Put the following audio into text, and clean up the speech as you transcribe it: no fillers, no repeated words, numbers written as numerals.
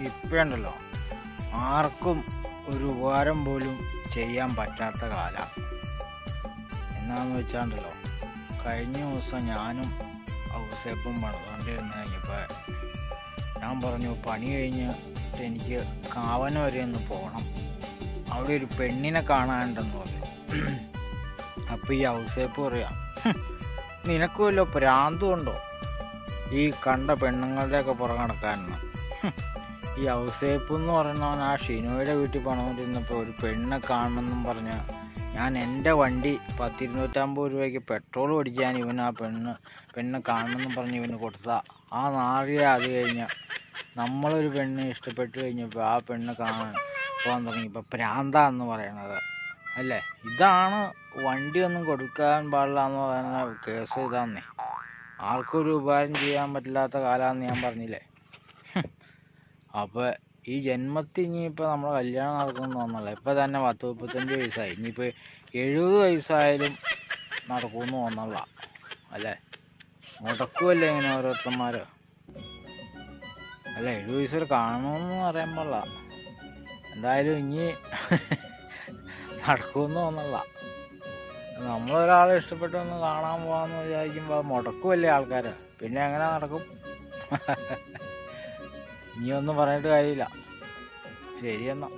ഇപ്പം ഉണ്ടല്ലോ ആർക്കും ഒരു ഉപകാരം പോലും ചെയ്യാൻ പറ്റാത്ത കാലം. എന്നാന്ന് വെച്ചാണ്ടല്ലോ, കഴിഞ്ഞ ദിവസം ഞാനും ഔസേപ്പും പണിതുകൊണ്ടിരുന്ന് കഴിഞ്ഞപ്പോൾ ഞാൻ പറഞ്ഞു പണി കഴിഞ്ഞ് എനിക്ക് കാവന വരെ ഒന്ന് പോകണം, അവിടെ ഒരു പെണ്ണിനെ കാണാനുണ്ടെന്ന് പറഞ്ഞു. അപ്പോൾ ഈ ഔസേപ്പ് പറയാം, നിനക്ക് വല്ല ഭ്രാന്തും ഉണ്ടോ ഈ കണ്ട പെണ്ണുങ്ങളുടെയൊക്കെ പുറകെ നടക്കാനെന്ന്. ഈ ഔസേപ്പ് എന്ന് പറയുന്നവൻ ആ ഷിനോയുടെ വീട്ടിൽ പണിതുകൊണ്ടിരുന്നപ്പോൾ ഒരു പെണ്ണെ കാണണമെന്നും പറഞ്ഞ് ഞാൻ എൻ്റെ വണ്ടി 250 രൂപയ്ക്ക് പെട്രോൾ അടിക്കാൻ ഇവൻ ആ പെണ്ണ് കാണണമെന്നും പറഞ്ഞ് ഇവന് കൊടുത്താൽ ആ നാഴിക അത് കഴിഞ്ഞ് നമ്മളൊരു പെണ്ണ് ഇഷ്ടപ്പെട്ട് കഴിഞ്ഞപ്പോൾ ആ പെണ്ണ് കാണാൻ പോകാൻ തുടങ്ങിയപ്പോൾ ഭ്രാന്താന്ന് പറയണത് അല്ലേ. ഇതാണ് വണ്ടിയൊന്നും കൊടുക്കാൻ പാടില്ല എന്ന് പറയുന്ന കേസ്. ഇതാന്നേ ആർക്കൊരു ഉപകാരം ചെയ്യാൻ പറ്റില്ലാത്ത കാലമാണെന്ന് ഞാൻ പറഞ്ഞില്ലേ. അപ്പോൾ ഈ ജന്മത്തിൽ ഇനിയിപ്പോൾ നമ്മുടെ കല്യാണം നടക്കുമെന്ന് തോന്നല്ല. ഇപ്പം തന്നെ 30-35 വയസ്സായി, ഇനിയിപ്പോൾ 70 വയസ്സായാലും നടക്കുമെന്ന് തോന്നല്ല അല്ലേ. മുടക്കുമല്ലേ ഇങ്ങനെ ഓരോരുത്തന്മാർ അല്ല. 70 വയസ്സിൽ കാണുമെന്ന് പറയാൻ പാടില്ല. എന്തായാലും ഇനി നടക്കുമെന്ന് തോന്നല്ല. നമ്മളൊരാളെ ഇഷ്ടപ്പെട്ടൊന്ന് കാണാൻ പോകാമെന്ന് വിചാരിക്കുമ്പോൾ മുടക്കുമല്ലേ ആൾക്കാർ, പിന്നെ എങ്ങനെ നടക്കും? ഇനിയൊന്നും പറഞ്ഞിട്ട് കാര്യമില്ല. ശരി എന്നാൽ.